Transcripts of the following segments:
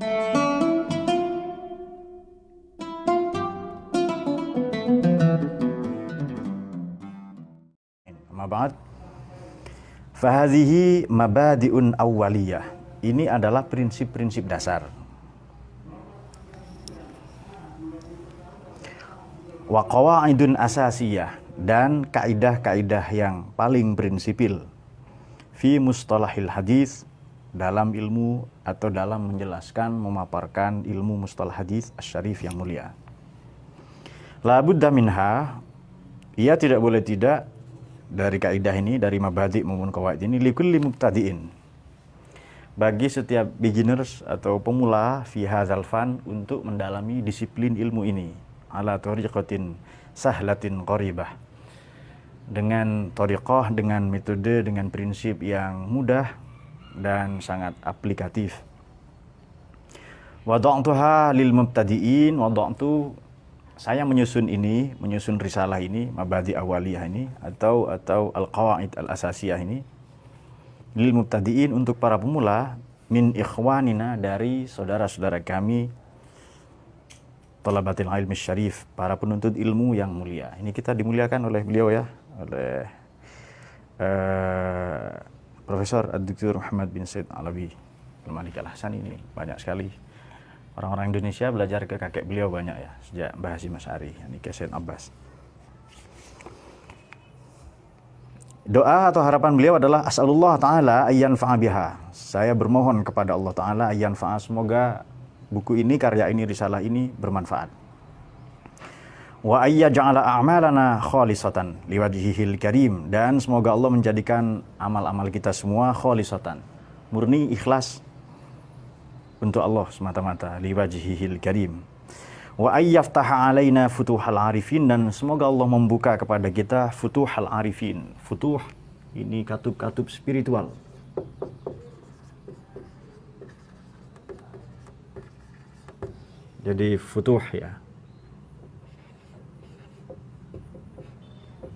Amma ba'd. Fahadhihi mabadi'un awwaliyah. Ini adalah prinsip-prinsip dasar. Wa qawaidun asasiyah, dan kaidah-kaidah yang paling prinsipil fi mustalahil hadis, dalam ilmu atau dalam menjelaskan, memaparkan ilmu mustalah hadis asy-syarif yang mulia. La budda minha, ia tidak boleh tidak dari kaidah ini, dari mabadi' maupun qawaid ini, likulli mubtadi'in, bagi setiap beginners atau pemula fi hadzal fan, untuk mendalami disiplin ilmu ini ala tariqatin sahlatin qaribah, dengan tariqah, dengan metode, dengan prinsip yang mudah dan sangat aplikatif. Wada'tuha lil mubtadi'in, wada'tu, saya menyusun risalah ini, mabadi awaliyah ini, atau al-qawaid al-asasiyah ini, lil mubtadi'in, untuk para pemula, min ikhwanina, dari saudara-saudara kami, talabatil ilmi syarif, para penuntut ilmu yang mulia. Ini kita dimuliakan oleh beliau ya, oleh Profesor Ad-Duktur Muhammad bin Said Alawi Al-Maliki Al-Ahsani. Ini banyak sekali orang-orang Indonesia belajar ke kakek beliau, banyak ya, sejak Mbah Hasyim Asy'ari, ini ke Said Abbas. Doa atau harapan beliau adalah as'alullah ta'ala ayyan fa'a biha. Saya bermohon kepada Allah Ta'ala ayyan fa'a, semoga buku ini, karya ini, risalah ini bermanfaat. Wa ayyaj'ala a'malana khalisatan liwajhihil karim, dan semoga Allah menjadikan amal-amal kita semua khalisatan, murni, ikhlas untuk Allah semata-mata, liwajhihil karim. Wa ayyaftaha alaina futuhal arifin, dan semoga Allah membuka kepada kita futuhal arifin. Futuh ini katup-katup spiritual. Jadi futuh ya,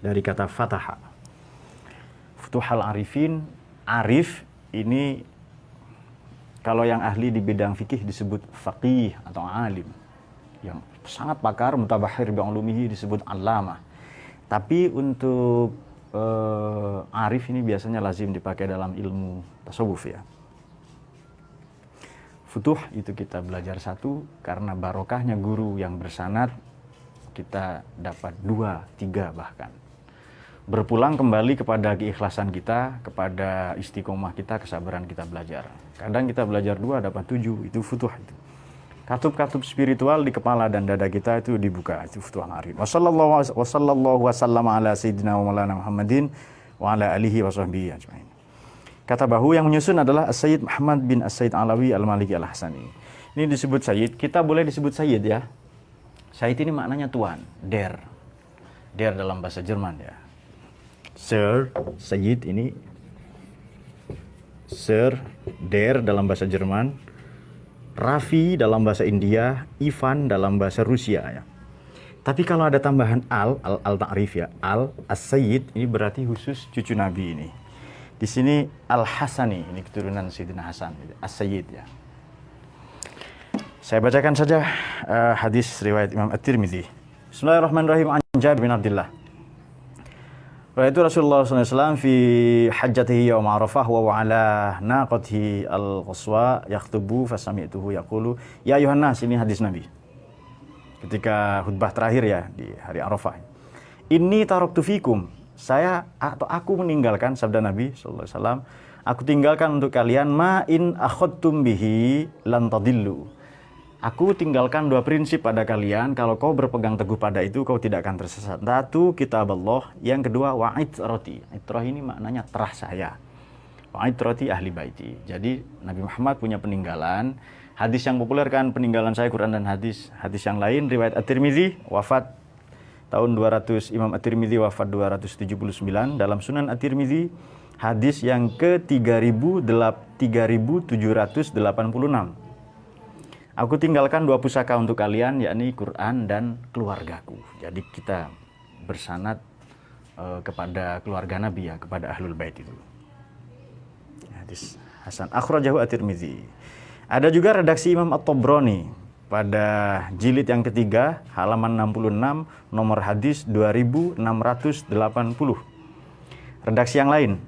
dari kata fataha. Futuhal arifin, arif ini kalau yang ahli di bidang fikih disebut faqih atau alim, yang sangat pakar, mutabahhir bi ulumihi, disebut allamah. Tapi untuk arif ini biasanya lazim dipakai dalam ilmu tasawuf ya. Futuh itu kita belajar satu, karena barokahnya guru yang bersanad, kita dapat 2, 3 bahkan. Berpulang kembali kepada keikhlasan kita, kepada istiqomah kita, kesabaran kita belajar. Kadang kita belajar 2 dapat 7, itu futuh itu. Katup-katup spiritual di kepala dan dada kita itu dibuka, itu futuh al-arif. Wassallallahu wasallam ala sayyidina wa maulana Muhammadin wa ala alihi wa sahbihi ajma'in. Kata bahu yang menyusun adalah As-Sayyid Muhammad bin As-Said Alawi Al-Maliki Al-Ahsani. Ini disebut Sayyid, kita boleh disebut Sayyid ya. Sayyid ini maknanya tuan, der. Der dalam bahasa Jerman ya. Sir, Sayyid ini Sir, der dalam bahasa Jerman, Rafi dalam bahasa India, Ivan dalam bahasa Rusia ya. Tapi kalau ada tambahan al-ta'rif ya, as-Sayyid, ini berarti khusus cucu Nabi ini. Di sini Al-Hasani, ini keturunan Sayyidina Hasan, as-Sayyid ya. Saya bacakan saja hadis riwayat Imam At-Tirmidzi. Bismillahirrahmanirrahim. An Jabir bin Abdullah. Itu Rasulullah SAW fi hajjatihi yawm Arafah wa ala naqatihi al-qaswa yakhtubu fasami'tuhu yaqulu ya ayuhan nas, ini hadis Nabi ketika khutbah terakhir ya di hari Arafah. Inni taraktu fikum, saya atau aku meninggalkan, sabda Nabi SAW, aku tinggalkan untuk kalian ma in akhadtum bihi lan tadillu. Aku tinggalkan 2 prinsip pada kalian, kalau kau berpegang teguh pada itu, kau tidak akan tersesat. Satu, kitab Allah. Yang kedua, wa'itrati. Itrah ini maknanya terah saya. Wa'itrati ahli baiti. Jadi Nabi Muhammad punya peninggalan. Hadis yang populer kan, peninggalan saya Quran dan hadis. Hadis yang lain, riwayat At-Tirmidzi, wafat tahun 200, Imam At-Tirmidzi wafat 279. Dalam Sunan At-Tirmidzi, hadis yang ke 3786. Aku tinggalkan 2 pusaka untuk kalian, yakni Quran dan keluargaku. Jadi kita bersanad kepada keluarga Nabi ya, kepada Ahlul Bait itu. Hadis Hasan. Akhrajahu At-Tirmidzi. Ada juga redaksi Imam At-Tabrani pada jilid yang ketiga, halaman 66, nomor hadis 2680. Redaksi yang lain,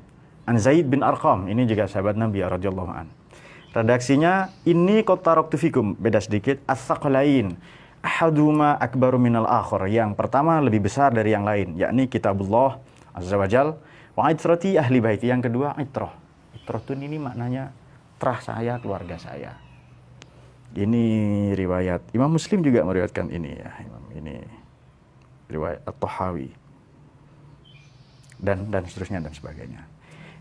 An Zaid bin Arqam, ini juga sahabat Nabi radhiyallahu an. Redaksinya, ini qad taraktu fikum, beda sedikit, as-saqalain ahaduma akbaru minal akhar. Yang pertama lebih besar dari yang lain, yakni kitabullah azza wajal wa itrati ahli baiti. Yang kedua itrah. Itrah itu ini maknanya terah saya, keluarga saya. Ini riwayat Imam Muslim juga meriwayatkan ini ya. Ini riwayat At-Tahawi. Dan seterusnya dan sebagainya.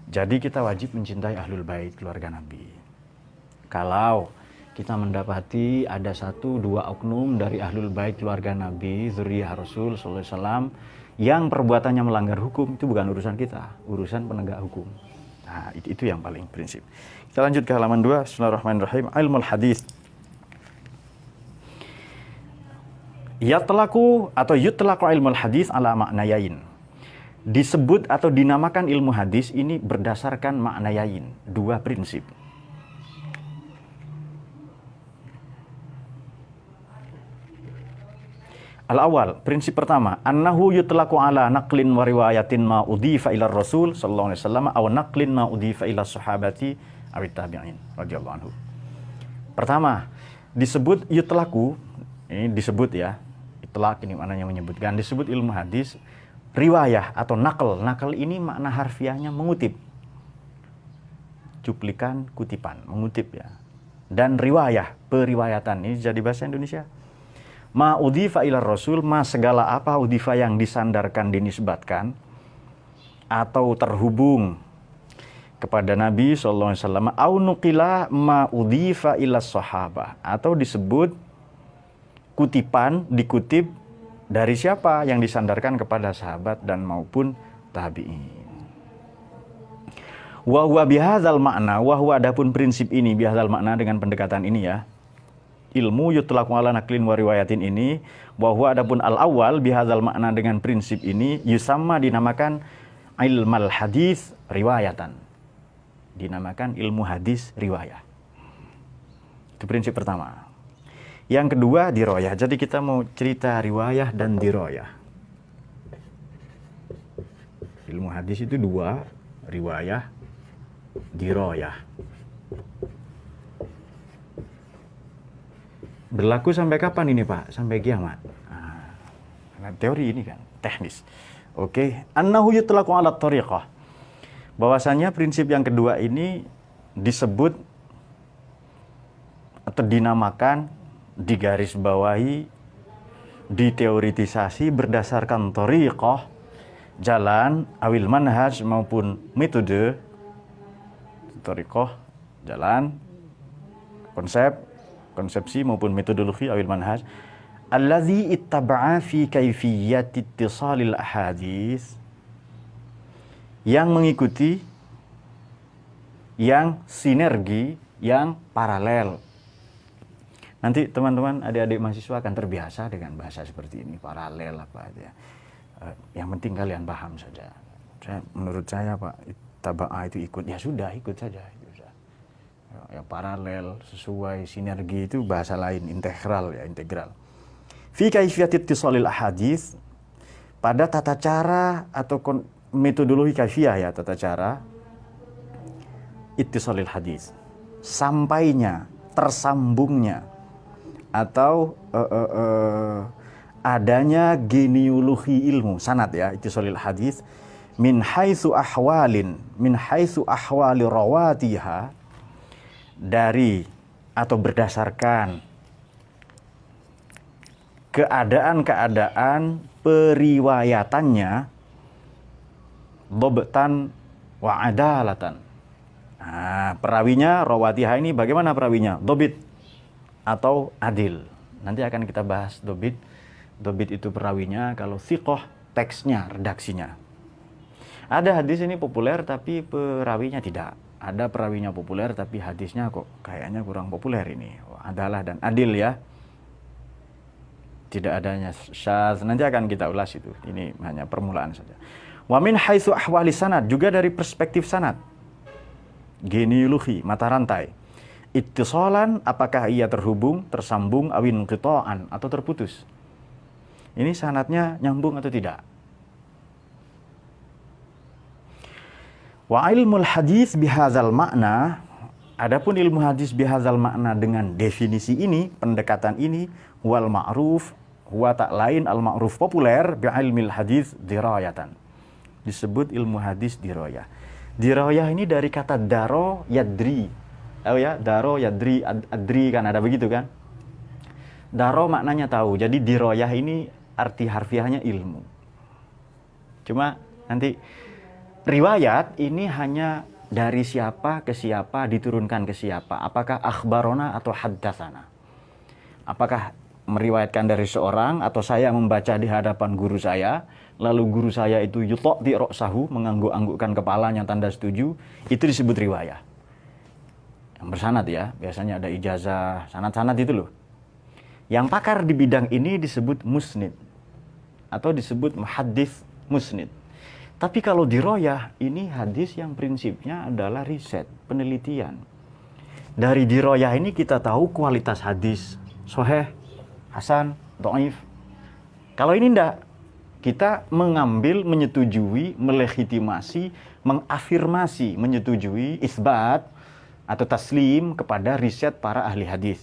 Jadi kita wajib mencintai ahlul bait, keluarga Nabi. Kalau kita mendapati ada 1-2 oknum dari ahlul bait keluarga Nabi, zuriyah Rasul sallallahu alaihi wasallam yang perbuatannya melanggar hukum, itu bukan urusan kita, urusan penegak hukum. Nah, itu yang paling prinsip. Kita lanjut ke halaman 2. Bismillahirrahmanirrahim. Ilmul hadis. Yatlaqu atau yutlaqu ilmul hadis ala maknayain. Disebut atau dinamakan ilmu hadis ini berdasarkan maknayain, 2 prinsip. Al-awwal, prinsip pertama, annahu yutlaqu ala naqlin wa riwayatin ma udhifa ila Rasul sallallahu alaihi wasallam aw naqlin ma udhifa ila sahabati aw tabi'in radhiyallahu anhu. Pertama, disebut yutlaqu, ini disebut ya. Itlaq ini maknanya menyebutkan, disebut ilmu hadis riwayah atau naql. Naql ini makna harfiahnya mengutip. Cuplikan, kutipan, mengutip ya. Dan riwayah, periwayatan, ini jadi bahasa Indonesia. Ma udhifa ila Rasul, ma segala apa udhifa yang disandarkan, dinisbatkan atau terhubung kepada Nabi sallallahu alaihi wasallam, au nuqila ma udhifa ila sahabah, atau disebut kutipan, dikutip dari siapa, yang disandarkan kepada sahabat dan maupun tabi'in. Wa huwa bihadzal makna, wa huwa adapun prinsip ini, bihadzal makna dengan pendekatan ini ya. Ilmu yutlaqu ala naqlin wa riwayatin ini, wa huwa adapun al-awwal bihadzal makna dengan prinsip ini, yusamma dinamakan ilmal hadis riwayatan. Dinamakan ilmu hadis riwayah. Itu prinsip pertama. Yang kedua diroyah. Jadi kita mau cerita riwayah dan diroyah. Ilmu hadis itu 2, riwayah, diroyah. Berlaku sampai kapan ini Pak? Sampai kiamat. Nah, teori ini kan teknis. Oke, annahu yutlaqu ala thariqah. Bahwasanya prinsip yang kedua ini disebut atau dinamakan, digarisbawahi, diteoritisasi berdasarkan thariqah, jalan, awil manhaj maupun metode. Thariqah, jalan, konsepsi maupun metodologi awil manhaj allazi ittaba'a fi kaifiyyati ittisalil ahadits, yang mengikuti, yang sinergi, yang paralel. Nanti teman-teman adik-adik mahasiswa akan terbiasa dengan bahasa seperti ini, paralel apa ya. Yang penting kalian paham saja. Menurut saya Pak, taba'a itu ikut, ya sudah ikut saja. Yang paralel, sesuai, sinergi itu bahasa lain, integral ya, integral. Fi kaifiyati ittisalil ahadits, pada tata cara atau metodologi kaifiyah ya, tata cara ittisalil hadis, sampainya, tersambungnya atau adanya genealogi ilmu, sanad ya, ittisalil hadis min haitsu ahwali rawatiha, dari atau berdasarkan keadaan-keadaan periwayatannya, dhabtan wa adalatan. Nah, perawinya, rawatiha ini bagaimana perawinya? Dhabit atau adil. Nanti akan kita bahas dhabit. Dhabit itu perawinya, kalau thiqah teksnya, redaksinya. Ada hadis ini populer tapi perawinya tidak. Ada perawinya populer tapi hadisnya kok kayaknya kurang populer ini. Adalah dan adil ya. Tidak adanya syadz. Nanti akan kita ulas itu. Ini hanya permulaan saja. Wa min haitsu ahwali sanad, juga dari perspektif sanad. Genealogi, mata rantai. ittisalan, apakah ia terhubung, tersambung, awin qita'an, atau terputus. Ini sanadnya nyambung atau tidak. Wa ilmul hadis bihadzal makna, adapun ilmu hadis bihadzal makna dengan definisi ini, pendekatan ini, wal ma'ruf, huwa tak lain al ma'ruf populer bi ilmil hadis dirayatan. Disebut ilmu hadis dirayah. Dirayah ini dari kata daro yadri. Tahu ya? Daro yadri adri, kan ada begitu kan? Daro maknanya tahu. Jadi dirayah ini arti harfiahnya ilmu. Cuma nanti riwayat ini hanya dari siapa ke siapa, diturunkan ke siapa. Apakah akhbarona atau haddatsana? Apakah meriwayatkan dari seorang, atau saya membaca di hadapan guru saya, lalu guru saya itu yutaqti ra'sahu, mengangguk-anggukkan kepalanya tanda setuju, itu disebut riwayah. Yang bersanad ya, biasanya ada ijazah, sanad-sanad itu loh. Yang pakar di bidang ini disebut musnid atau disebut muhaddits musnid. Tapi kalau diroyah, ini hadis yang prinsipnya adalah riset, penelitian. Dari diroyah ini kita tahu kualitas hadis, sahih, hasan, dhaif. Kalau ini enggak, kita mengambil, menyetujui, melegitimasi, mengafirmasi, menyetujui, isbat atau taslim kepada riset para ahli hadis.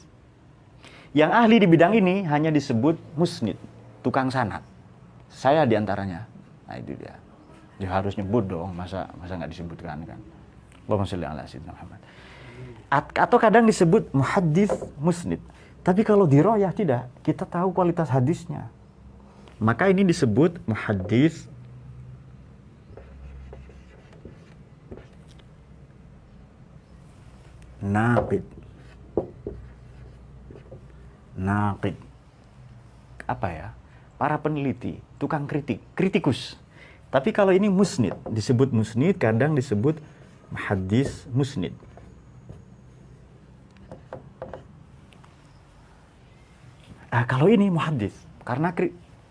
Yang ahli di bidang ini hanya disebut musnid, tukang sanad. Saya diantaranya. Nah itu dia. Dia harus nyebut dong, masa nggak disebutkan kan. Allahumma sholli ala sayyidina Muhammad. Atau kadang disebut muhaddits musnid. Tapi kalau diroyah tidak, kita tahu kualitas hadisnya. Maka ini disebut muhaddits naqid. Naqid. Apa ya? Para peneliti, tukang kritik, kritikus. Tapi kalau ini musnid, disebut musnid, kadang disebut muhaddits musnid. Kalau ini muhaddits, karena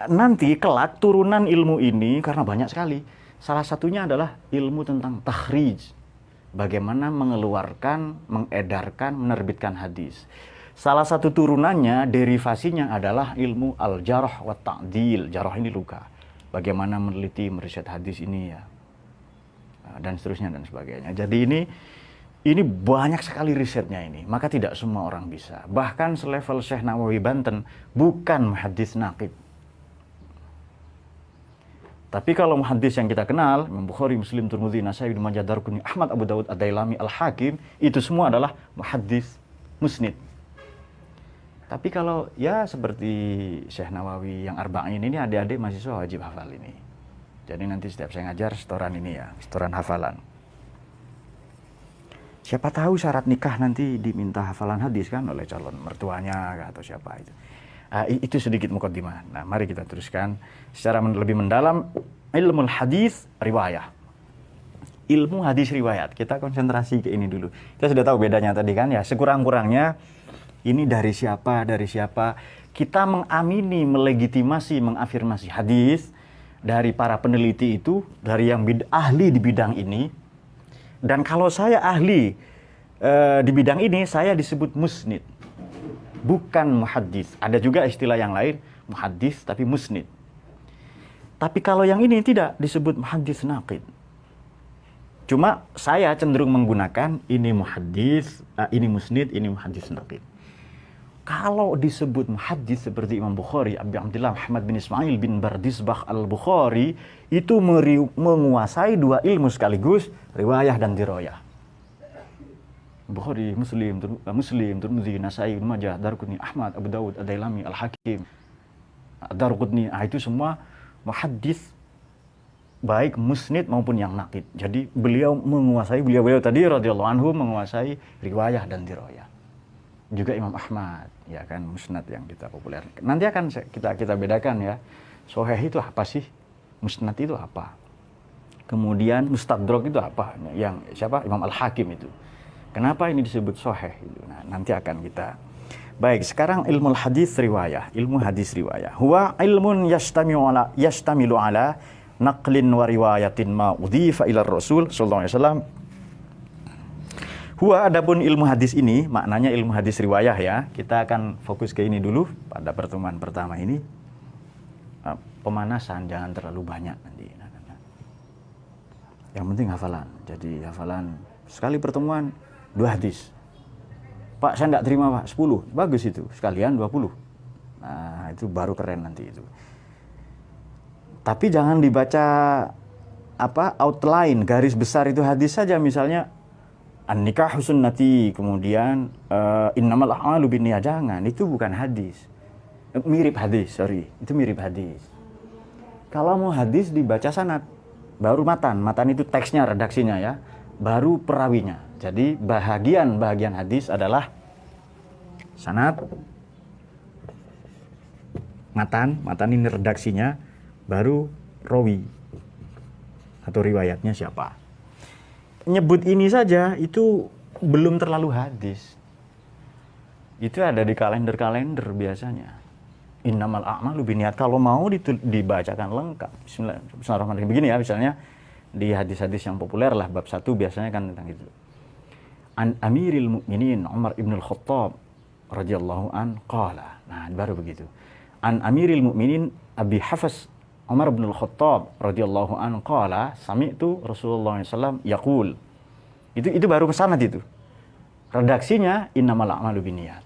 nanti kelak turunan ilmu ini karena banyak sekali. Salah satunya adalah ilmu tentang takhrij. Bagaimana mengeluarkan, mengedarkan, menerbitkan hadis. Salah satu turunannya, derivasinya adalah ilmu al-jarh wa ta'dil. Jarh ini luka. Bagaimana meneliti, meriset hadis ini ya. Dan seterusnya dan sebagainya. Jadi ini banyak sekali risetnya ini. Maka tidak semua orang bisa. Bahkan selevel Syekh Nawawi Banten bukan muhaddits naqid. Tapi kalau muhaddits yang kita kenal, Imam Bukhari, Muslim, Tirmidzi, Nasa'i, Ibnu Majah, Darqutni, Ahmad, Abu Dawud, Ad-Dailami, Al-Hakim, itu semua adalah muhaddits musnid. Tapi kalau ya seperti Syekh Nawawi yang Arba'in ini, adik-adik mahasiswa wajib hafal ini. Jadi nanti setiap saya ngajar setoran ini ya, setoran hafalan. Siapa tahu syarat nikah nanti diminta hafalan hadis kan oleh calon mertuanya atau siapa itu. Itu sedikit mukaddimah. Nah, mari kita teruskan secara lebih mendalam ilmu hadis riwayah. Ilmu hadis riwayat. Kita konsentrasi ke ini dulu. Kita sudah tahu bedanya tadi kan ya, sekurang-kurangnya ini dari siapa, dari siapa. Kita mengamini, melegitimasi, mengafirmasi hadis dari para peneliti itu, dari yang ahli di bidang ini. Dan kalau saya ahli di bidang ini, saya disebut musnid. Bukan muhaddits. Ada juga istilah yang lain, muhaddits tapi musnid. Tapi kalau yang ini tidak disebut muhaddits naqid. Cuma saya cenderung menggunakan ini muhaddits, ini musnid, ini muhaddits naqid. Kalau disebut muhaddits seperti Imam Bukhari, Abi Abdullah Muhammad bin Ismail bin Bardisbah al-Bukhari, itu menguasai dua ilmu sekaligus, riwayah dan dirayah. Bukhari, Muslim, Tirmidzi, Nasa'i, Ibnu Majah, Darqutni, Ahmad, Abu Dawud, Ad-Dailami, Al-Hakim, Darqutni, itu semua muhaddits baik musnid maupun yang naqid. Jadi beliau tadi radhiyallahu anhu menguasai riwayah dan dirayah. Juga Imam Ahmad, ya kan, musnad yang kita populer. Nanti akan kita bedakan ya. Sahih itu apa sih? Musnad itu apa? Kemudian mustadrak itu apa? Yang siapa? Imam Al-Hakim itu. Kenapa ini disebut sahih? Nah, nanti akan kita. Baik, sekarang ilmu hadis riwayah, ilmu hadis riwayah. Huwa ilmun yastamilu ala naqlin wa riwayatin ma udhifa ila Rasul sallallahu alaihi wasallam. Huwa, adapun ilmu hadis ini, maknanya ilmu hadis riwayah ya. Kita akan fokus ke ini dulu pada pertemuan pertama ini. Pemanasan, jangan terlalu banyak nanti. Yang penting hafalan. Jadi hafalan sekali pertemuan 2 hadis. Pak, saya nggak terima Pak, 10. Bagus itu, sekalian 20. Nah, itu baru keren nanti itu. Tapi jangan dibaca outline, garis besar itu hadis saja, misalnya an-nikah sunnati, kemudian innamal a'malu binniyat, jangan, itu bukan hadis. Mirip hadis, itu mirip hadis. Kalau mau hadis dibaca sanad, baru matan itu teksnya, redaksinya ya, baru perawinya. Jadi bagian hadis adalah sanad, matan ini redaksinya, baru rawi atau riwayatnya siapa. Nyebut ini saja itu belum terlalu hadis. Itu ada di kalender biasanya. Innamal a'malu binniyat. Kalau mau dibacakan lengkap. Bismillahirrahmanirrahim. Begini ya, misalnya di hadis-hadis yang populer lah, bab 1 biasanya kan tentang itu. An Amiril Mukminin Umar ibn al-Khattab radhiyallahu an qala. Nah, baru begitu. An Amiril Mukminin Abi Hafs Umar bin Al-Khattab radhiyallahu anhu qala sami'tu Rasulullah SAW yaqul. Itu baru sanad itu. Redaksinya innamal a'malu binniyat.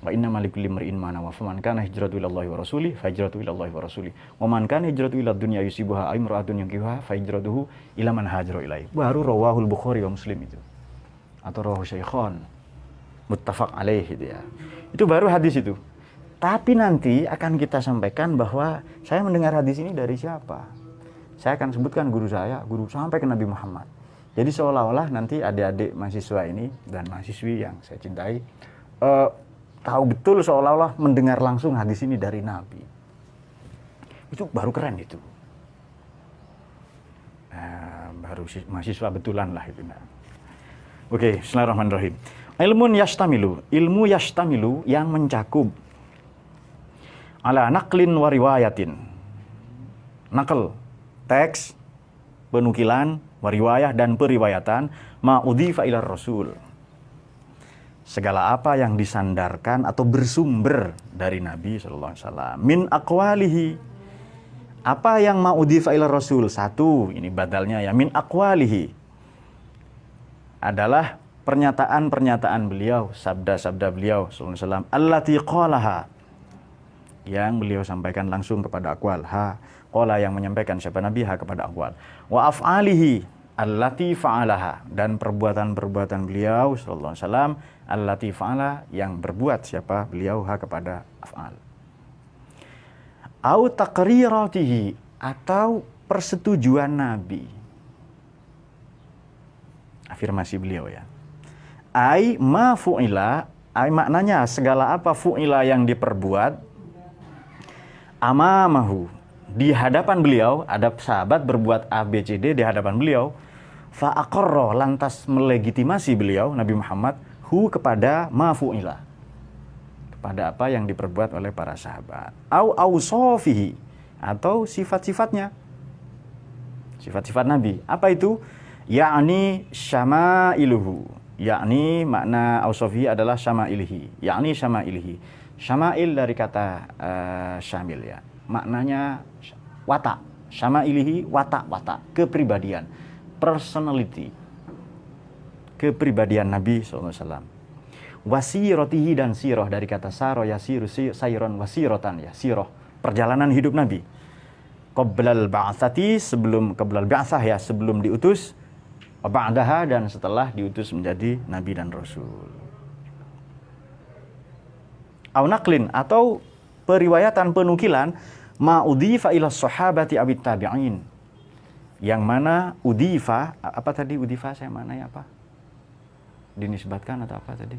Wa innamal likulli imri'in ma nawa. Faman kana hijratu ila Allah wa rasulih fa hijratu ila Allah wa rasulih. Wa man kana hijratu ila dunya yusibuha aw imra'atun yankihuha fa hijratuhu ila man hajara ilaihi. Baru rawahul Bukhari wa Muslim itu. Atau rawahu Syaikhan. Muttafaq alaih itu ya. Itu baru hadis itu. Tapi nanti akan kita sampaikan bahwa saya mendengar hadis ini dari siapa. Saya akan sebutkan guru sampai ke Nabi Muhammad. Jadi seolah-olah nanti adik-adik mahasiswa ini dan mahasiswi yang saya cintai tahu betul seolah-olah mendengar langsung hadis ini dari Nabi. Itu baru keren itu. Baru mahasiswa betulan lah itu. Oke, bismillahirrahmanirrahim. Ilmu yastamilu yang mencakup ala naqlin wa riwayatin. Naql, teks, penukilan, wariwayah dan periwayatan, ma'udhifa ila rasul. Segala apa yang disandarkan atau bersumber dari Nabi sallallahu alaihi wasallam. Min aqwalihi. Apa yang ma'udhifa ila rasul? 1, ini badalnya ya, min aqwalihi. Adalah pernyataan-pernyataan beliau, sabda-sabda beliau sallallahu alaihi wasallam, allati qalaha, yang beliau sampaikan langsung kepada aqwal. Qala yang menyampaikan siapa Nabi, kepada aqwal. Wa af'alihi allati fa'alaha, dan perbuatan-perbuatan beliau sallallahu alaihi wasallam allati fa'ala, yang berbuat siapa beliau kepada af'al. Au taqriratihi, atau persetujuan Nabi, afirmasi beliau ya. Ai ma fu'ila, ai maknanya segala apa fu'ila yang diperbuat, amamahu, di hadapan beliau, ada sahabat berbuat A, B, C, D di hadapan beliau, fa'aqarra, lantas melegitimasi beliau Nabi Muhammad kepada mafu'ila, kepada apa yang diperbuat oleh para sahabat. Au awsafihi, atau sifat-sifatnya, sifat-sifat Nabi. Apa itu? Ya'ni syama'iluhu, yakni makna awsafihi adalah syama'ilihi, yakni syama'ilihi. Syama'il dari kata syamil ya. Maknanya watak. Syama'ilihi, watak, kepribadian, personality, kepribadian Nabi SAW. Wasirotihi, dan siroh dari kata saro yasiru sayron wasirotan ya, siroh, perjalanan hidup Nabi. Qoblal ba'atsati, sebelum qoblal ba'atsah ya, sebelum diutus, ba'daha, dan setelah diutus menjadi Nabi dan Rasul. Au naqlin, atau periwayatan penukilan, ma'udhifa ila sahabati awit tabi'in, yang mana udhifa, apa tadi udhifa saya mana ya, apa dinisbatkan atau apa tadi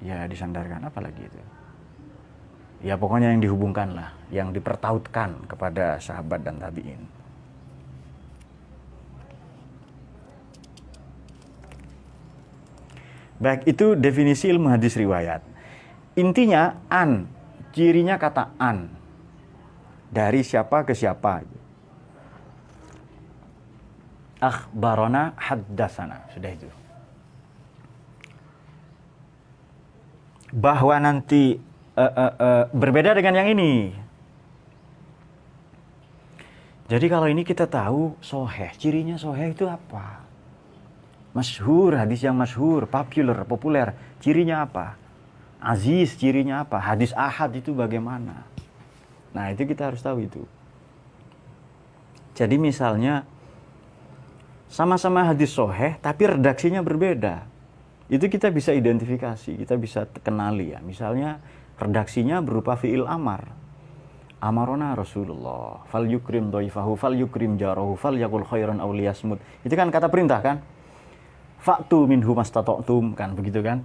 ya, disandarkan, apa lagi itu ya, pokoknya yang dihubungkan lah, yang dipertautkan kepada sahabat dan tabi'in. Baik, itu definisi ilmu hadis riwayat. Intinya an, cirinya kata an, dari siapa ke siapa. akhbarana, haddatsana. Sudah itu. Bahwa nanti berbeda dengan yang ini. Jadi kalau ini kita tahu sahih, cirinya sahih itu apa? Masyhur, hadis yang masyhur, populer, cirinya apa? Aziz, cirinya apa? Hadis ahad itu bagaimana? Nah, itu kita harus tahu itu. Jadi misalnya sama-sama hadis sahih tapi redaksinya berbeda. Itu kita bisa identifikasi, kita bisa kenali ya. Misalnya redaksinya berupa fi'il amar. Amarona Rasulullah, fal yukrim dhaifahu, fal yukrim jarahu, fal yakul khairan aw liyasmut. Itu kan kata perintah kan? Fa'tu minhu mastata'tum, kan begitu kan?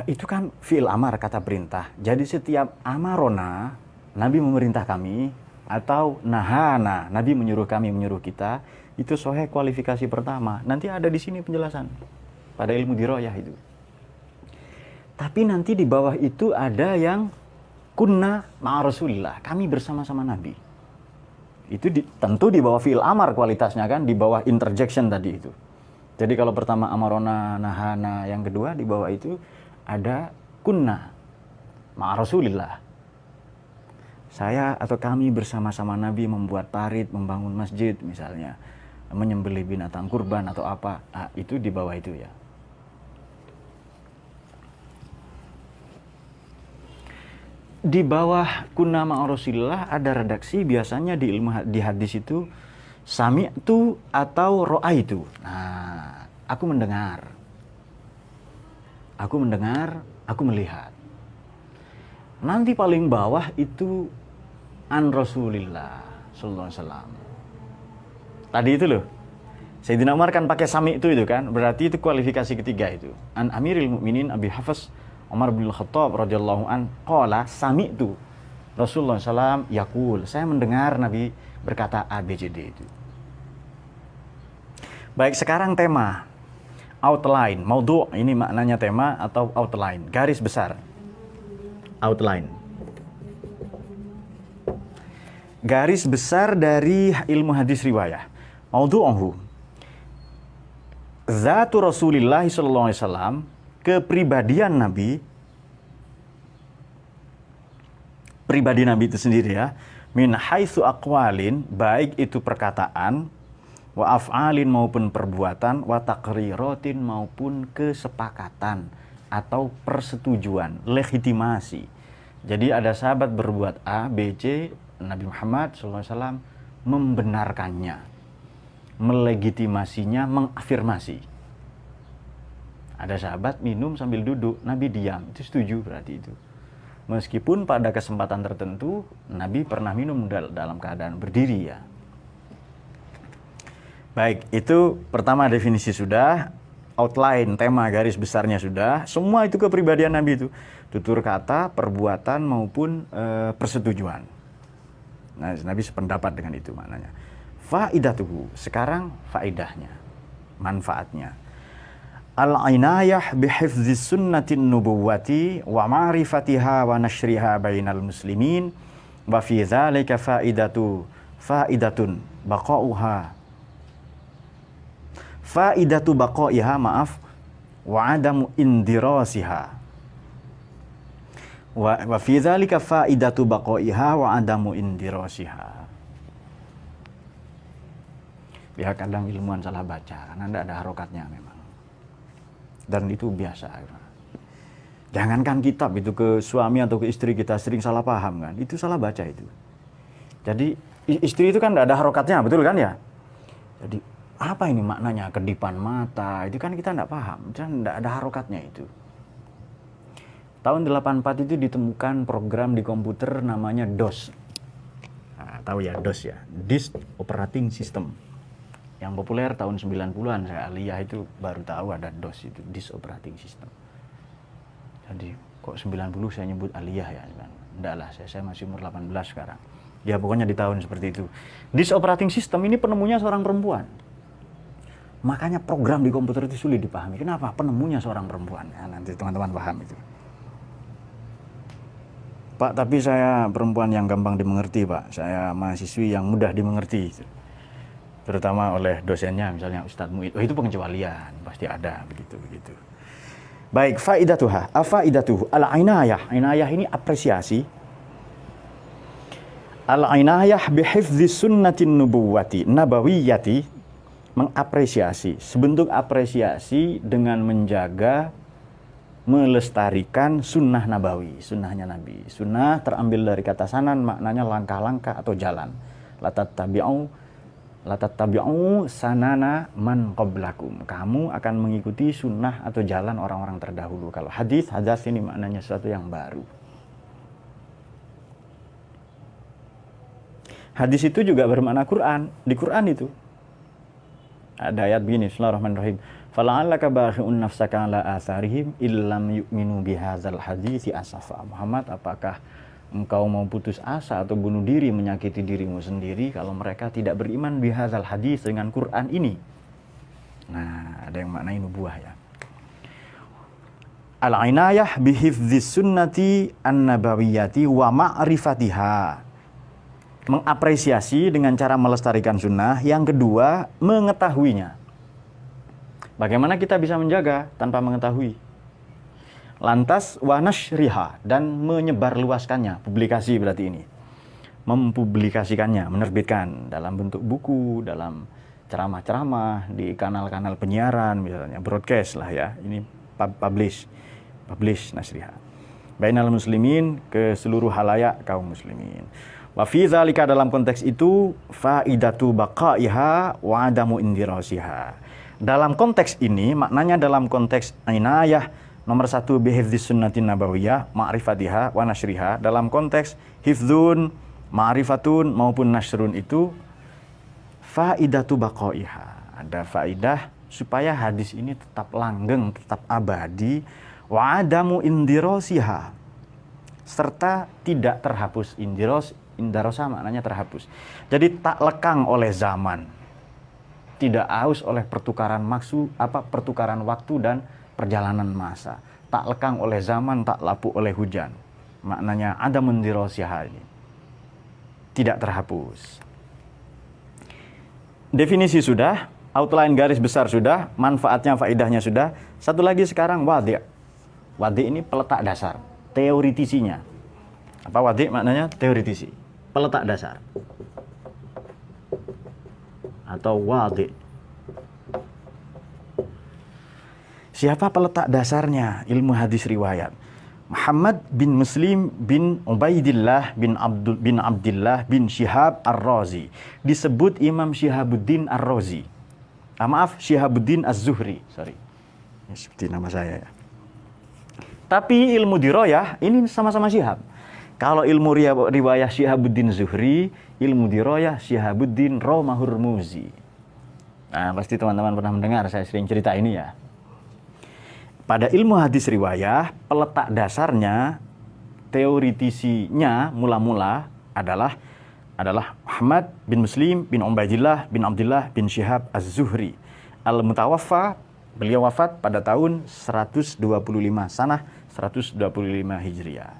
Itu kan fi'il amar, kata perintah. Jadi setiap amarona, Nabi memerintah kami, atau nahana, Nabi menyuruh kami, menyuruh kita, itu sahih kualifikasi pertama. Nanti ada di sini penjelasan pada ilmu dirayah itu. Tapi nanti di bawah itu ada yang kunna ma'a Rasulillah, kami bersama-sama Nabi. Itu tentu di bawah fi'il amar kualitasnya kan, di bawah interjection tadi itu. Jadi kalau pertama amarona, nahana, yang kedua di bawah itu ada kunna ma'a Rasulillah. Saya atau kami bersama-sama Nabi membuat parit, membangun masjid misalnya, menyembelih binatang kurban atau apa, itu di bawah itu ya. Di bawah kunna ma'a Rasulillah ada redaksi biasanya di hadis itu sami'tu atau ra'aitu. Nah, aku mendengar, aku melihat. Nanti paling bawah itu an Rasulillah sallallahu alaihi wasallam. Tadi itu loh. Sayyidina Umar kan pakai sami'tu itu kan, berarti itu kualifikasi ketiga itu. An Amiril Mukminin Abi Hafs Umar bin Khattab radhiyallahu an qala sami'tu Rasulullah SAW yaqul, saya mendengar Nabi berkata A B C D itu. Baik, sekarang tema outline, maudhu', ini maknanya tema atau outline, garis besar. Outline. Garis besar dari ilmu hadis riwayah. Maudhu'uhu Zatu Rasulillah sallallahu alaihi wasallam, kepribadian Nabi, pribadi Nabi itu sendiri ya, min haitsu aqwalin, baik itu perkataan, wa af'alin maupun perbuatan, wa taqriratin maupun kesepakatan atau persetujuan, legitimasi. Jadi ada sahabat berbuat A, B, C, Nabi Muhammad SAW membenarkannya, melegitimasinya, mengafirmasi. Ada sahabat minum sambil duduk, Nabi diam, itu setuju berarti itu. Meskipun pada kesempatan tertentu Nabi pernah minum dalam keadaan berdiri ya. Baik, itu pertama definisi sudah, outline, tema, garis besarnya sudah. Semua itu kepribadian Nabi itu, tutur kata, perbuatan maupun persetujuan. Nah, Nabi sependapat dengan itu maknanya. Faidatuhu, sekarang faidahnya, manfaatnya. Al-inayah bihifdzis sunnatin nubuwati wa ma'rifatiha wa nashriha bainal muslimin wa fi dzalika faidatun baqaiha wa adamu indirasiha wa fi dzalika faidatu baqaiha wa adamu indirasiha. Ya kadang ilmuwan salah baca karena tidak ada harokatnya memang. Dan itu biasa. Jangankan kitab itu ke suami atau ke istri kita sering salah paham kan. Itu salah baca itu. Jadi istri itu kan tidak ada harokatnya, betul kan ya? Jadi apa ini maknanya? Kedipan mata, itu kan kita tidak paham. Dan tidak ada harokatnya itu. Tahun 84 itu ditemukan program di komputer namanya DOS. Nah, tahu ya DOS ya? Disk Operating System. Yang populer tahun 90-an, saya aliyah itu baru tahu ada DOS itu, Disk Operating System. Jadi kok 90 saya nyebut aliyah ya? Enggak lah, saya masih umur 18 sekarang. Ya pokoknya di tahun seperti itu. Disk Operating System ini penemunya seorang perempuan. Makanya program di komputer itu sulit dipahami. Kenapa? Penemunya seorang perempuan. Ya, nanti teman-teman paham itu. Pak, tapi saya perempuan yang gampang dimengerti, Pak. Saya mahasiswi yang mudah dimengerti. terutama oleh dosennya, misalnya Ustadz Muid. Oh, itu pengecualian, pasti ada begitu. Baik, faidatuha, afaidatuhu al-inayah. Inayah ini apresiasi. Al-inayah bihifdzi sunnatin nubuwati nabawiyati, mengapresiasi, sebentuk apresiasi dengan menjaga, melestarikan sunnah nabawi, sunnahnya Nabi. Sunnah terambil dari kata sanan, maknanya langkah-langkah atau jalan. Latattabi'u sanana man qablakum. Kamu akan mengikuti sunnah atau jalan orang-orang terdahulu. Kalau hadis ini maknanya sesuatu yang baru. Hadis itu juga bermakna Quran. Di Quran itu ada ayat begini, Bismillahirrahmanirrahim. Fala'allaka bakhi'un nafsaka ala atharihim illam yu'minu bihadzal hadithi asafa. Muhammad, apakah engkau mau putus asa atau bunuh diri, menyakiti dirimu sendiri kalau mereka tidak beriman bihadzal hadits, dengan Quran ini? Nah, ada yang maknai nubuah ya. Al-inayah bihifdzis sunnati an-nabawiyyati wa ma'rifatiha. Mengapresiasi dengan cara melestarikan sunnah. Yang kedua, mengetahuinya. Bagaimana kita bisa menjaga tanpa mengetahui? Lantas wa nashriha, dan menyebarluaskannya, publikasi berarti ini. Mempublikasikannya, menerbitkan dalam bentuk buku, dalam ceramah-ceramah, di kanal-kanal penyiaran misalnya, broadcast lah ya. Ini publish nashriha. Bainal muslimin, ke seluruh halayak kaum muslimin. Wa fi dzalika, dalam konteks itu, faidatu baqaiha wa adamu indirasiha. Dalam konteks ini, maknanya dalam konteks inayah, nomor 1 bihifdzis sunnatin nabawiyah, ma'rifatiha wa nashriha. Dalam konteks hifdzun, ma'rifatun maupun nashrun itu, faidatu baqaiha. Ada faidah supaya hadis ini tetap langgeng, tetap abadi, wa adamu indirasiha, serta tidak terhapus. Indarosa maknanya terhapus. Jadi tak lekang oleh zaman, tidak aus oleh pertukaran waktu dan perjalanan masa. Tak lekang oleh zaman, tak lapuk oleh hujan. Maknanya ada mendirosiha ini, tidak terhapus. Definisi sudah, outline garis besar sudah, manfaatnya, faidahnya sudah. Satu lagi sekarang wadi'. Wadi' ini peletak dasar, teoritisinya. Apa wadi' maknanya? Teoritisi, peletak dasar. Atau wadi'. Siapa peletak dasarnya ilmu hadis riwayat? Muhammad bin Muslim bin Ubaidillah bin Abdillah bin Syihab Ar-Razi. Disebut Imam Syihabuddin Ar-Razi. Syihabuddin Az-Zuhri. Sorry. Ini seperti nama saya ya. Tapi ilmu diroyah ini sama-sama Syihab. Kalau ilmu riwayah Syihabuddin Zuhri, ilmu diroyah Syihabuddin Romahurmuzi. Nah, pasti teman-teman pernah mendengar, saya sering cerita ini ya. Pada ilmu hadis riwayah, peletak dasarnya, teoritisinya mula-mula adalah Muhammad bin Muslim bin Ubaidillah bin Abdullah bin Syihab Az-Zuhri. Al-Mutawaffa, beliau wafat pada tahun 125 sanah 125 Hijriah.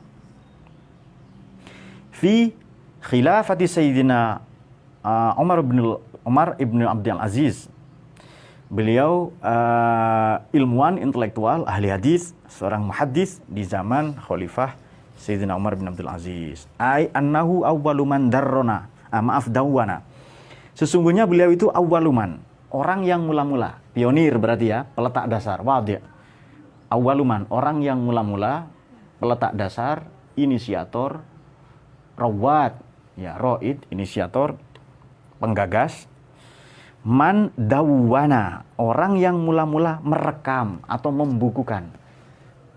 Fi khilafati Sayyidina Umar ibn Abdul Aziz. Beliau ilmuwan intelektual, ahli hadis, seorang muhaddis di zaman Khalifah Sayyidina Umar bin Abdul Aziz. Annahu awwalu man dawwana. Sesungguhnya beliau itu awwaluman, orang yang mula-mula, pionir berarti ya, peletak dasar, wadi'. Awwaluman, orang yang mula-mula, peletak dasar, inisiator, rawat, ya, roid, inisiator, penggagas. Man dawwana, orang yang mula-mula merekam atau membukukan.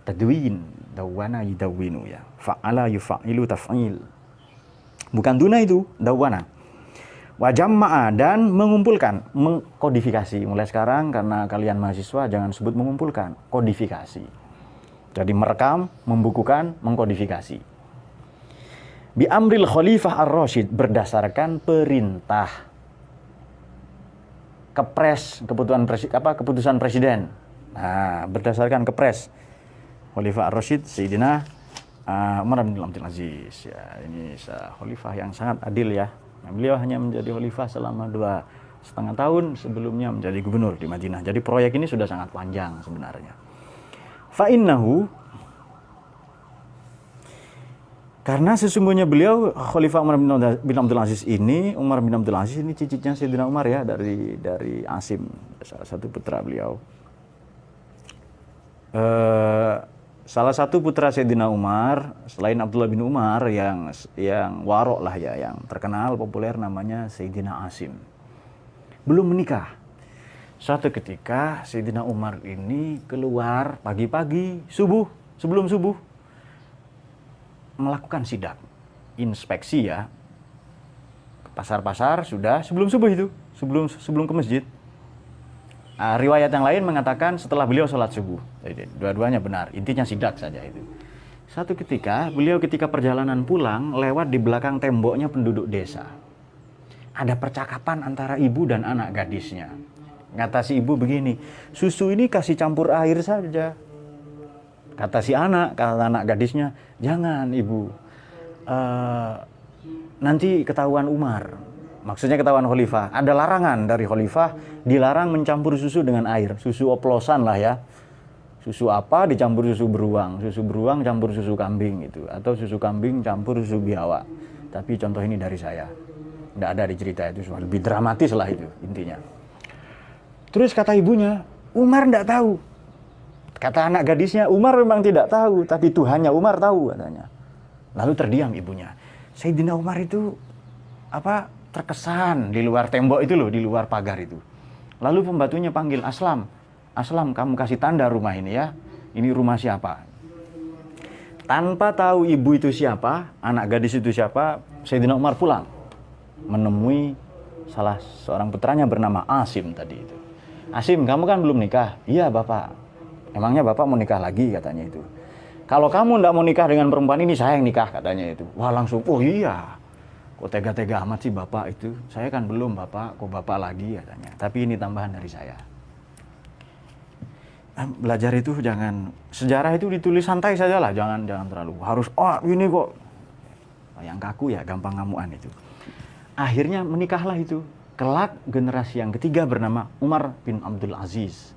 Tadwin, dawwana yudawwinu ya. Fa'ala yufa'ilu taf'il. Bukan tuna itu, dawwana. Wa jamma'a, dan mengumpulkan, mengkodifikasi. Mulai sekarang karena kalian mahasiswa jangan sebut mengumpulkan, kodifikasi. Jadi merekam, membukukan, mengkodifikasi. Bi amril Khalifah Ar-Rasyid, berdasarkan perintah keputusan presiden. Nah, berdasarkan kepres Khalifah Ar-Rasyid Sayyidina Umar bin Abdul Aziz. Ya, ini khalifah yang sangat adil ya. Beliau hanya menjadi khalifah selama setengah tahun sebelumnya menjadi gubernur di Madinah. Jadi proyek ini sudah sangat panjang sebenarnya. Fa'innahu, karena sesungguhnya beliau Khalifah Umar bin Abdul Aziz ini, Umar bin Abdul Aziz ini cicitnya Sayyidina Umar ya, dari Asim, salah satu putra beliau. Salah satu putra Sayyidina Umar selain Abdullah bin Umar yang warok lah ya, yang terkenal populer, namanya Sayyidina Asim. Belum menikah. Suatu ketika Sayyidina Umar ini keluar pagi-pagi sebelum subuh melakukan sidak, inspeksi ya, ke pasar-pasar sudah sebelum subuh itu, sebelum ke masjid. Riwayat yang lain mengatakan setelah beliau sholat subuh. Dua-duanya benar, intinya sidak saja itu. Satu ketika, beliau ketika perjalanan pulang lewat di belakang temboknya penduduk desa. Ada percakapan antara ibu dan anak gadisnya. Kata si ibu begini, susu ini kasih campur air saja. Kata anak gadisnya, jangan ibu, nanti ketahuan Umar. Maksudnya ketahuan khalifah. Ada larangan dari khalifah, dilarang mencampur susu dengan air. Susu oplosan lah ya. Susu apa dicampur susu beruang campur susu kambing itu, atau susu kambing campur susu biawak. Tapi contoh ini dari saya. Tidak ada di cerita itu, lebih dramatis lah itu intinya. Terus kata ibunya, Umar tidak tahu. Kata anak gadisnya, Umar memang tidak tahu, tapi Tuhannya Umar tahu katanya. Lalu terdiam ibunya. Sayyidina Umar itu terkesan di luar tembok itu loh, di luar pagar itu. Lalu pembantunya panggil, Aslam, kamu kasih tanda rumah ini ya. Ini rumah siapa? Tanpa tahu ibu itu siapa, anak gadis itu siapa, Sayyidina Umar pulang menemui salah seorang putranya bernama Asim tadi itu. Asim, kamu kan belum nikah? Iya bapak. Emangnya bapak mau nikah lagi katanya itu. Kalau kamu tidak mau nikah dengan perempuan ini, saya yang nikah katanya itu. Wah langsung, oh iya. Kok tega-tega amat sih bapak itu? Saya kan belum bapak, kok bapak lagi katanya. Tapi ini tambahan dari saya. Belajar itu jangan, sejarah itu ditulis santai saja lah, jangan terlalu harus, ini kok. Yang kaku ya, gampang ngamuan itu. Akhirnya menikahlah itu. Kelak generasi yang ketiga bernama Umar bin Abdul Aziz.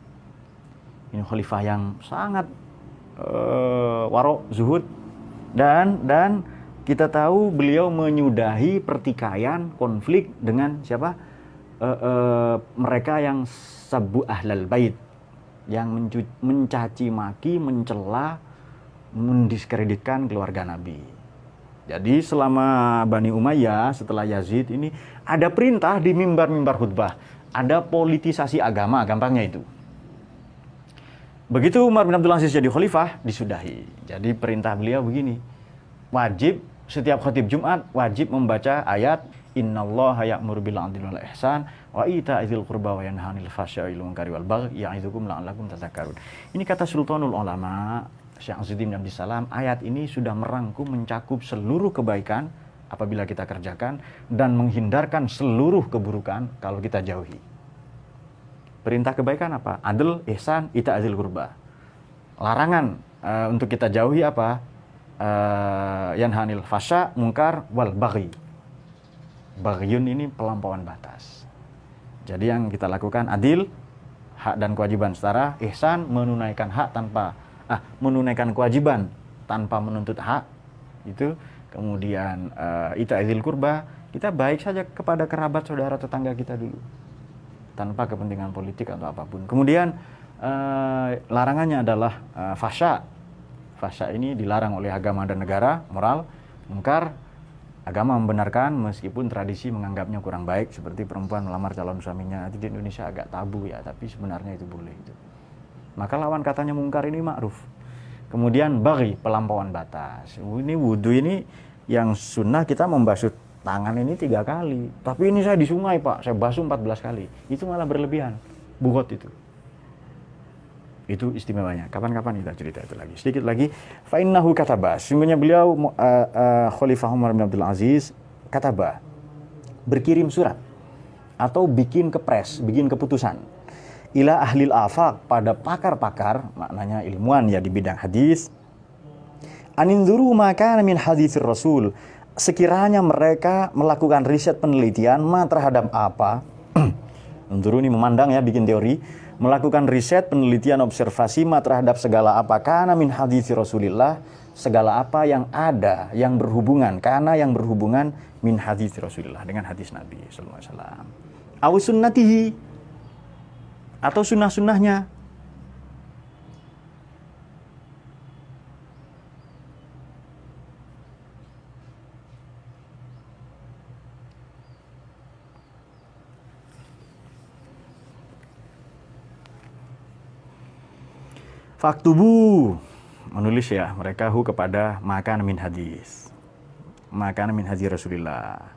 Ini khalifah yang sangat warok, zuhud, dan kita tahu beliau menyudahi pertikaian, konflik dengan siapa? Mereka yang sabu ahlal bait, yang mencaci maki, mencela, mendiskreditkan keluarga Nabi. Jadi selama Bani Umayyah setelah Yazid ini ada perintah di mimbar-mimbar khutbah, ada politisasi agama, gampangnya itu. Begitu Umar bin Abdul Aziz jadi khalifah, disudahi. Jadi perintah beliau begini, wajib setiap khatib Jumat wajib membaca ayat Innallaha ya'muru bil 'adli wal ihsan wa ita'idzil qurba wa yanha 'anil fahsya'i wal munkari wal baghi ya'idzukum la'allakum tadhakkarun. Ini kata Sultanul Ulama Syekh Izzuddin bin Abdissalam, ayat ini sudah merangkum, mencakup seluruh kebaikan apabila kita kerjakan dan menghindarkan seluruh keburukan kalau kita jauhi. Perintah kebaikan apa? Adl, ihsan, ita'adzil qurba. Larangan untuk kita jauhi apa? Yanhanil fasya, munkar, wal baghi. Baghyun ini pelampauan batas. Jadi yang kita lakukan adil, hak dan kewajiban setara, ihsan, menunaikan hak menunaikan kewajiban tanpa menuntut hak itu. Kemudian ita'adzil qurba, kita baik saja kepada kerabat, saudara, tetangga kita dulu tanpa kepentingan politik atau apapun. Kemudian larangannya adalah fasya. Fasya ini dilarang oleh agama dan negara, moral. Munkar, agama membenarkan meskipun tradisi menganggapnya kurang baik, seperti perempuan melamar calon suaminya. Di Indonesia agak tabu ya, tapi sebenarnya itu boleh itu. Maka lawan katanya mungkar ini ma'ruf. Kemudian baghi, pelampauan batas. Ini wudu ini yang sunnah kita membasuh tangan ini 3 kali. Tapi ini saya di sungai pak, saya basuh 14 kali. Itu malah berlebihan. Bugot itu. Itu istimewanya. Kapan-kapan kita cerita itu lagi. Sedikit lagi. Fa'innahu kataba. Sungguhnya beliau Khalifah Umar bin Abdul Aziz kataba. Berkirim surat. Atau bikin kepres, bikin keputusan. Ila ahlil afaq, pada pakar-pakar, maknanya ilmuwan ya di bidang hadis. Aninzuru maka min haditsir Rasul. Sekiranya mereka melakukan riset penelitian terhadap apa Unzuruni memandang ya, bikin teori, melakukan riset, penelitian, observasi terhadap segala apa kana min hadits Rasulillah, segala apa yang ada yang berhubungan, karena yang berhubungan min hadits Rasulillah, dengan hadis Nabi sallallahu alaihi wasallam. Aw sunnatihi, atau sunnah-sunnahnya. Faktubu, menulis ya mereka kepada makan min hadis, makan min hadis Rasulullah.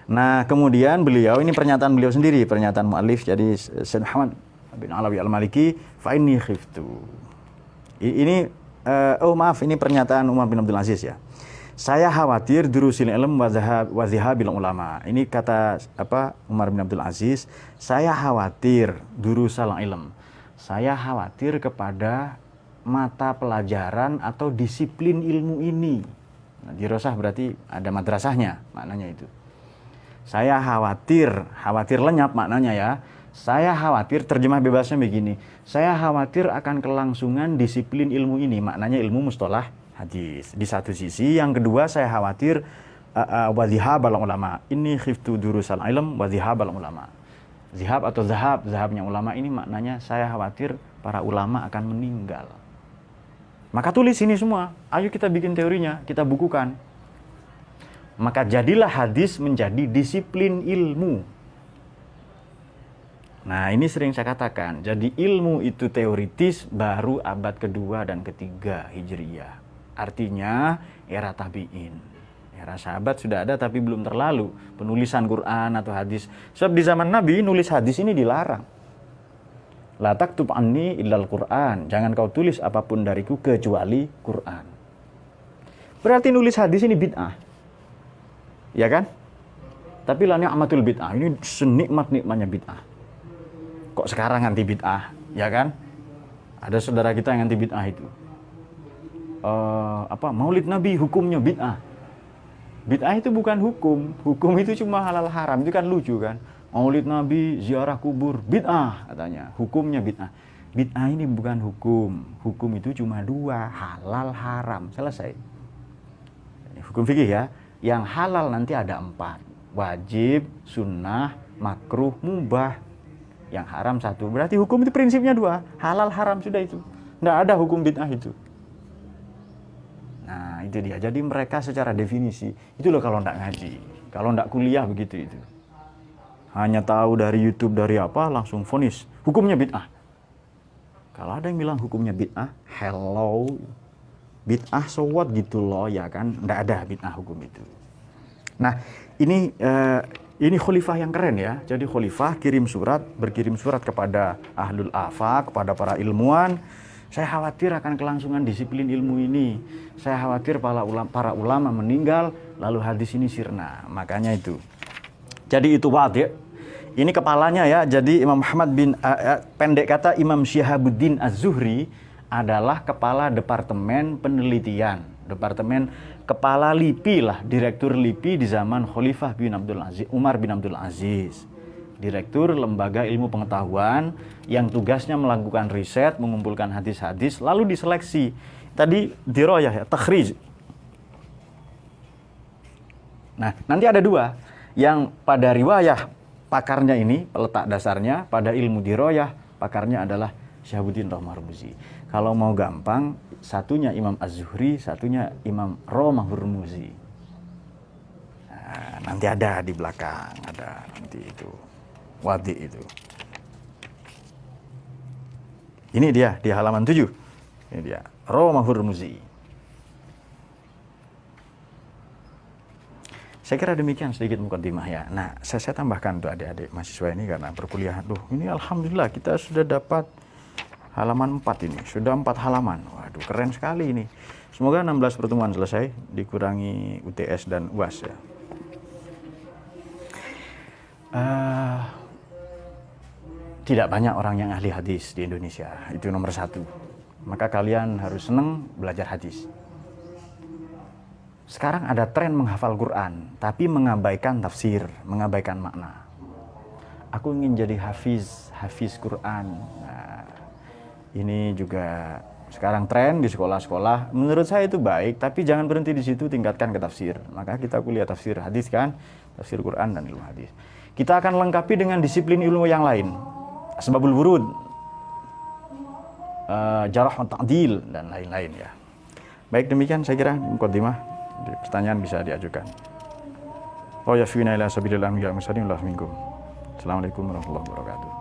Nah kemudian beliau, ini pernyataan beliau sendiri, pernyataan mu'alif, jadi Sayyid Muhammad bin Alawi al-Maliki, fa inni khiftu. Ini ini pernyataan Umar bin Abdul Aziz ya. Saya khawatir durusil ilm wa zihabil ulama. Ini kata Umar bin Abdul Aziz, saya khawatir durusal ilm. Saya khawatir kepada mata pelajaran atau disiplin ilmu ini. Nah, dirosah berarti ada madrasahnya, maknanya itu. Saya khawatir lenyap maknanya ya. Saya khawatir, terjemah bebasnya begini. Saya khawatir akan kelangsungan disiplin ilmu ini, maknanya ilmu mustalah hadis. Di satu sisi, yang kedua saya khawatir wadhihabal ulama. Ini khiftu durusal ilm wadhihabal ulama. Zihab atau zahabnya ulama ini maknanya saya khawatir para ulama akan meninggal. Maka tulis ini semua, ayo kita bikin teorinya, kita bukukan. Maka jadilah hadis menjadi disiplin ilmu. Nah ini sering saya katakan, jadi ilmu itu teoritis baru abad kedua dan ketiga Hijriyah. Artinya era tabi'in. Era sahabat sudah ada tapi belum terlalu penulisan Quran atau hadis. Sebab di zaman Nabi nulis hadis ini dilarang. La taktub anni illal Quran. Jangan kau tulis apapun dariku kecuali Quran. Berarti nulis hadis ini bid'ah. Ya kan? Tapi la ni'matul bid'ah. Ini senikmat-nikmatnya bid'ah. Kok sekarang anti bid'ah? Ya kan? Ada saudara kita yang anti bid'ah itu. Maulid Nabi hukumnya bid'ah. Bid'ah itu bukan hukum. Hukum itu cuma halal haram. Itu kan lucu kan? Maulid Nabi, ziarah kubur, bid'ah katanya. Hukumnya bid'ah. Bid'ah ini bukan hukum. Hukum itu cuma dua, halal, haram. Selesai. Hukum fikih ya. Yang halal nanti ada 4. Wajib, sunnah, makruh, mubah. Yang haram 1. Berarti hukum itu prinsipnya 2. Halal, haram sudah itu. Nggak ada hukum bid'ah itu. Nah itu dia. Jadi mereka secara definisi, itu loh kalau nggak ngaji. Kalau nggak kuliah begitu itu. Hanya tahu dari YouTube, dari apa, langsung vonis. Hukumnya bid'ah. Kalau ada yang bilang hukumnya bid'ah, hello. Bid'ah so what gitu loh, ya kan. Nggak ada bid'ah hukum itu. Nah, ini khalifah yang keren ya. Jadi khalifah berkirim surat kepada ahlul afaq, kepada para ilmuwan. Saya khawatir akan kelangsungan disiplin ilmu ini. Saya khawatir para ulama meninggal, lalu hadis ini sirna. Makanya itu. Jadi itu wadi'. Ini kepalanya ya, jadi Imam Muhammad bin, pendek kata Imam Syihabuddin Az-Zuhri adalah kepala departemen penelitian, kepala LIPI lah, direktur LIPI di zaman Khalifah bin Umar bin Abdul Aziz. Direktur lembaga ilmu pengetahuan yang tugasnya melakukan riset, mengumpulkan hadis-hadis, lalu diseleksi. Tadi diroyah ya, takhrij. Nah, nanti ada 2. Yang pada riwayah pakarnya ini, peletak dasarnya, pada ilmu diroyah, pakarnya adalah Syihabuddin Roh-Marmuzi. Kalau mau gampang, satunya Imam Az-Zuhri, satunya Imam Roh-Marmuzi. Nah, nanti ada di belakang, ada nanti itu, wadi itu. Ini dia, di halaman 7. Ini dia, Roh-Marmuzi. Saya kira demikian sedikit mukaddimah ya. Nah, saya tambahkan untuk adik-adik mahasiswa ini karena perkuliahan. Ini alhamdulillah kita sudah dapat halaman 4 ini. Sudah 4 halaman. Waduh, keren sekali ini. Semoga 16 pertemuan selesai, dikurangi UTS dan UAS ya. Tidak banyak orang yang ahli hadis di Indonesia. Itu nomor 1. Maka kalian harus senang belajar hadis. Sekarang ada tren menghafal Quran, tapi mengabaikan tafsir, mengabaikan makna. aku ingin jadi hafiz Quran. Nah, ini juga sekarang tren di sekolah-sekolah. Menurut saya itu baik, tapi jangan berhenti di situ, tingkatkan ke tafsir. Maka kita kuliah tafsir hadis kan, tafsir Quran dan ilmu hadis. Kita akan lengkapi dengan disiplin ilmu yang lain. Asbabul wurud, jarh wa ta'dil dan lain-lain ya. Baik, demikian saya kira mukadimah. Pertanyaan bisa diajukan. Wa yafina ila sabilillah minkum. Assalamualaikum warahmatullahi wabarakatuh.